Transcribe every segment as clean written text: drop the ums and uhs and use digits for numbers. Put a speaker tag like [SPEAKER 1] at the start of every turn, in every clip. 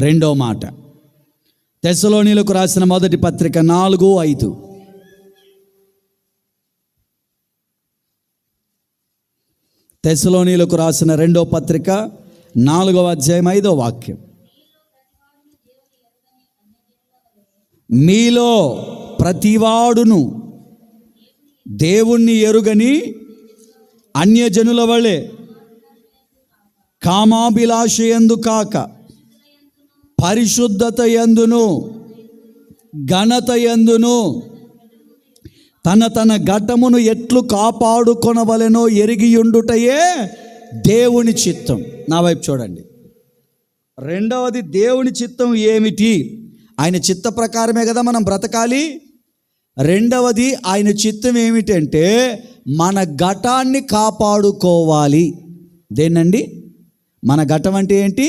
[SPEAKER 1] రెండో మాట, తెస్సలోనీయులకు రాసిన మొదటి పత్రిక 4:5. తెస్సలోనీయులకు రాసిన రెండో పత్రిక 4వ అధ్యాయం 5వ వాక్యం. మీలో ప్రతివాడును దేవుణ్ణి ఎరుగని అన్యజనుల వలె కామాభిలాష యందు కాక పరిశుద్ధత యందును ఘనత యందును తన ఘటమును ఎట్లు కాపాడుకొనవలెనో ఎరిగియుండుటయే దేవుని చిత్తం. నా వైపు చూడండి. రెండవది, దేవుని చిత్తం ఏమిటి? ఆయన చిత్త ప్రకారమే కదా మనం బ్రతకాలి. రెండవది, ఆయన చిత్తం ఏమిటంటే మన ఘటాన్ని కాపాడుకోవాలి. దేనండి? మన ఘటం అంటే ఏంటి?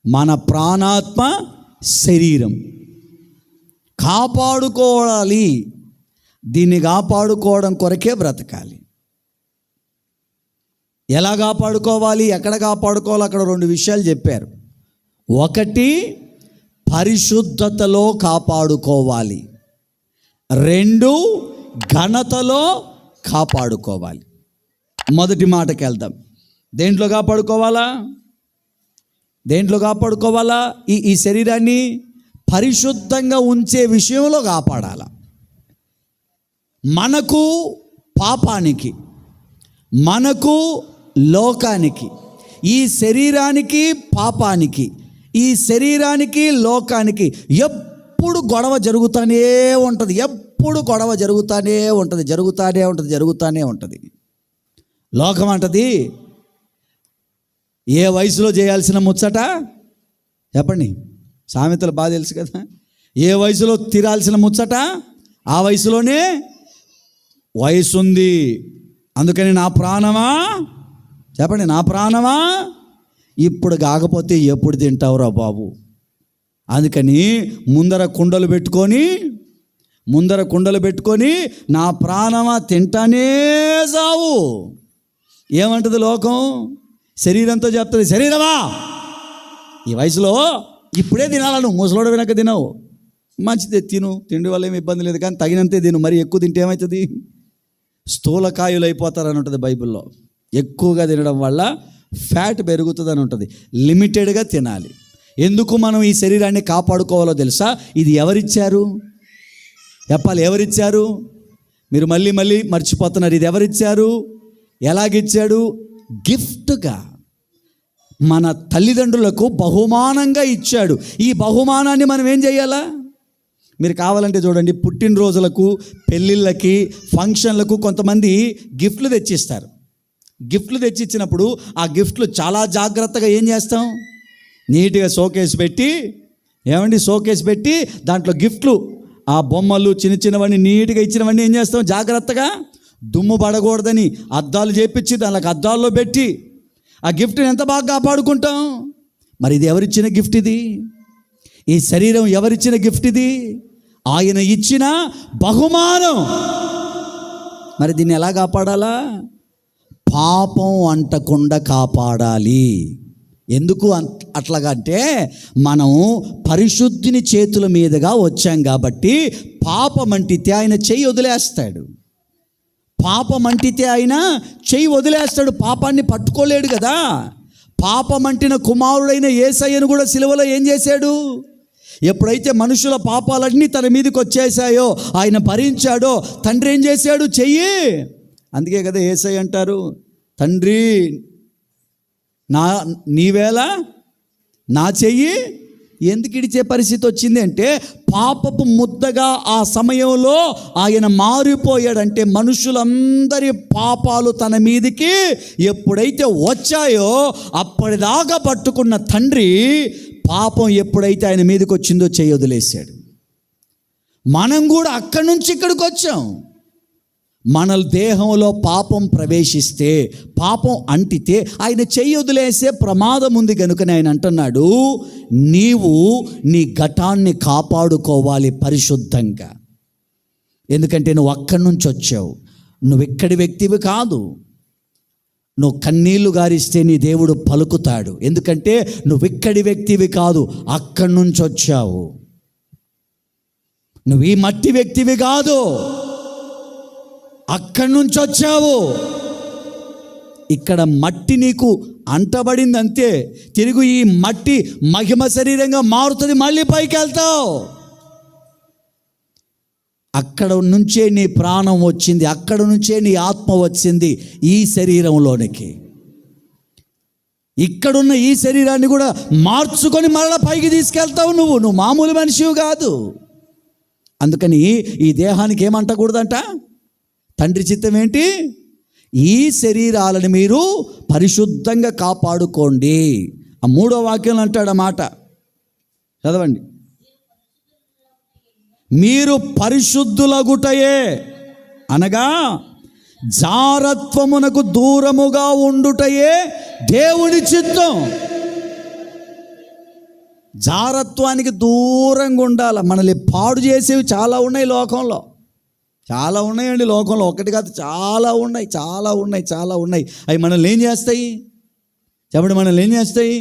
[SPEAKER 1] మన ప్రాణాత్మ శరీరం కాపాడుకోవాలి. దీన్ని కాపాడుకోవడం కొరకే బ్రతకాలి. ఎలా కాపాడుకోవాలి, ఎక్కడ కాపాడుకోవాలి? అక్కడ 2 విషయాలు చెప్పారు. ఒకటి, పరిశుద్ధతలో కాపాడుకోవాలి. 2, ఘనతలో కాపాడుకోవాలి. మొదటి మాటకి వెళ్దాం. దేంట్లో కాపాడుకోవాలా? ఈ శరీరాన్ని పరిశుద్ధంగా ఉంచే విషయంలో కాపాడాల. మనకు పాపానికి, మనకు లోకానికి, ఈ శరీరానికి పాపానికి, ఈ శరీరానికి లోకానికి ఎప్పుడు గొడవ జరుగుతూనే ఉంటుంది. జరుగుతూనే ఉంటుంది. లోకం అంటది, ఏ వయసులో చేయాల్సిన ముచ్చట చెప్పండి. సామెతలు బాగా తెలుసు కదా. ఏ వయసులో తీరాల్సిన ముచ్చట ఆ వయసులోనే. వయసు ఉంది, అందుకని నా ప్రాణమా చెప్పండి, నా ప్రాణమా ఇప్పుడు కాకపోతే ఎప్పుడు తింటావురా బాబు. అందుకని ముందర కుండలు పెట్టుకొని నా ప్రాణమా తింటానే సావు. ఏమంటుంది లోకం? శరీరంతో చెప్తుంది, శరీరమా ఈ వయసులో ఇప్పుడే తినాలా, నువ్వు ముసలోడు వెనక తినవు, మంచిదే తిను, తిండి వల్ల ఏమి ఇబ్బంది లేదు, కానీ తగినంతే తిను. మరి ఎక్కువ తింటే ఏమవుతుంది? స్థూలకాయులు అయిపోతారని ఉంటుంది బైబిల్లో. ఎక్కువగా తినడం వల్ల ఫ్యాట్ పెరుగుతుందని ఉంటుంది. లిమిటెడ్గా తినాలి. ఎందుకు మనం ఈ శరీరాన్ని కాపాడుకోవాలో తెలుసా? ఇది ఎవరిచ్చారు చెప్పాలి. ఎవరిచ్చారు? మీరు మళ్ళీ మర్చిపోతున్నారు. ఇది ఎవరిచ్చారు? ఎలాగిచ్చాడు? గిఫ్ట్గా మన తల్లిదండ్రులకు బహుమానంగా ఇచ్చాడు. ఈ బహుమానాన్ని మనం ఏం చేయాలా? మీరు కావాలంటే చూడండి, పుట్టినరోజులకు, పెళ్ళిళ్ళకి, ఫంక్షన్లకు కొంతమంది గిఫ్ట్లు తెచ్చిస్తారు. గిఫ్ట్లు తెచ్చిచ్చినప్పుడు ఆ గిఫ్ట్లు చాలా జాగ్రత్తగా ఏం చేస్తాం? నీట్గా షోకేస్ పెట్టి దాంట్లో గిఫ్ట్లు, ఆ బొమ్మలు చిన్నవన్నీ నీట్గా ఇచ్చినవన్నీ ఏం చేస్తాం? జాగ్రత్తగా దుమ్ము పడకూడదని అద్దాలు చేపించి దానికి అద్దాల్లో పెట్టి ఆ గిఫ్ట్ని ఎంత బాగా కాపాడుకుంటాం. మరి ఇది ఎవరిచ్చిన గిఫ్ట్? ఈ శరీరం ఎవరిచ్చిన గిఫ్ట్? ఆయన ఇచ్చిన బహుమానం. మరి దీన్ని ఎలా కాపాడాలా? పాపం అంటకుండా కాపాడాలి. ఎందుకు అట్లాగంటే మనం పరిశుద్ధిని చేతుల మీదుగా వచ్చాం కాబట్టి పాపం అంటితే ఆయన చెయ్యి వదిలేస్తాడు. పాపాన్ని పట్టుకోలేడు కదా. పాపమంటిన కుమారుడైన యేసయ్యను కూడా సిలువలో ఏం చేశాడు? ఎప్పుడైతే మనుషుల పాపాలన్నీ తన మీదకి వచ్చేసాయో, ఆయన భరించాడో, తండ్రి ఏం చేశాడు? చెయ్యి. అందుకే కదా యేసయ్య అంటారు, తండ్రి నీవేళ నా చెయ్యి ఎందుకు ఇడిచే పరిస్థితి వచ్చింది అంటే, పాపపు ముద్దగా ఆ సమయంలో ఆయన మారిపోయాడంటే, మనుషులందరి పాపాలు తన మీదికి ఎప్పుడైతే వచ్చాయో అప్పటిదాకా పట్టుకున్న తండ్రి పాపం ఎప్పుడైతే ఆయన మీదకి వచ్చిందో చెయ్యి వదిలేశాడు. మనం కూడా అక్కడి నుంచి ఇక్కడికి వచ్చాం. మన దేహంలో పాపం ప్రవేశిస్తే, పాపం అంటితే ఆయన చెయ్యి వదిలేసే ప్రమాదం ఉంది. కనుకనే ఆయన అంటున్నాడు, నీవు నీ ఘటాన్ని కాపాడుకోవాలి పరిశుద్ధంగా. ఎందుకంటే నువ్వు అక్కడి నుంచి వచ్చావు, నువ్వు ఇక్కడి వ్యక్తివి కాదు. నువ్వు కన్నీళ్లు గారిస్తే నీ దేవుడు పలుకుతాడు. ఎందుకంటే నువ్వు ఇక్కడి వ్యక్తివి కాదు, అక్కడి నుంచి వచ్చావు. నువ్వు ఈ మట్టి వ్యక్తివి కాదు, అక్కడి నుంచి వచ్చావు. ఇక్కడ మట్టి నీకు అంటబడింది అంతే. తిరిగి ఈ మట్టి మహిమ శరీరంగా మారుతుంది, మళ్ళీ పైకి వెళ్తావు. అక్కడ నుంచే నీ ప్రాణం వచ్చింది, అక్కడ నుంచే నీ ఆత్మ వచ్చింది ఈ శరీరంలోనికి. ఇక్కడున్న ఈ శరీరాన్ని కూడా మార్చుకొని మరలా పైకి తీసుకెళ్తావు. నువ్వు మామూలు మనిషివి కాదు. అందుకని ఈ దేహానికి ఏమంటకూడదంట? తండ్రి చిత్తం ఏంటి? ఈ శరీరాలను మీరు పరిశుద్ధంగా కాపాడుకోండి. ఆ 3వ వాక్యంలో అంటాడు ఆ మాట, చదవండి. మీరు పరిశుద్ధులగుటయే, అనగా జారత్వమునకు దూరముగా ఉండుటయే దేవుని చిత్తం. జారత్వానికి దూరంగా ఉండాలి. మనల్ని పాడు చేసేవి చాలా ఉన్నాయి లోకంలో, చాలా ఉన్నాయండి లోకంలో. ఒకటి కాదు, చాలా ఉన్నాయి. అవి మనల్ని ఏం చేస్తాయి చెప్పండి? మనల్ని ఏం చేస్తాయి?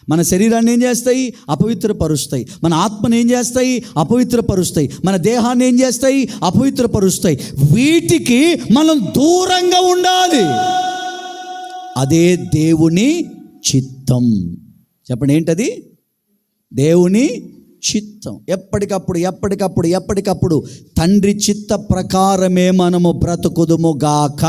[SPEAKER 1] మన శరీరాన్ని ఏం చేస్తాయి? అపవిత్రపరుస్తాయి. మన ఆత్మని ఏం చేస్తాయి? అపవిత్రపరుస్తాయి. మన దేహాన్ని ఏం చేస్తాయి? అపవిత్రపరుస్తాయి. వీటికి మనం దూరంగా ఉండాలి. అదే దేవుని చిత్తం. చెప్పండి, ఏంటది? దేవుని చిత్తం. ఎప్పటికప్పుడు తండ్రి చిత్త ప్రకారమే మనము బ్రతుకుదుము గాక.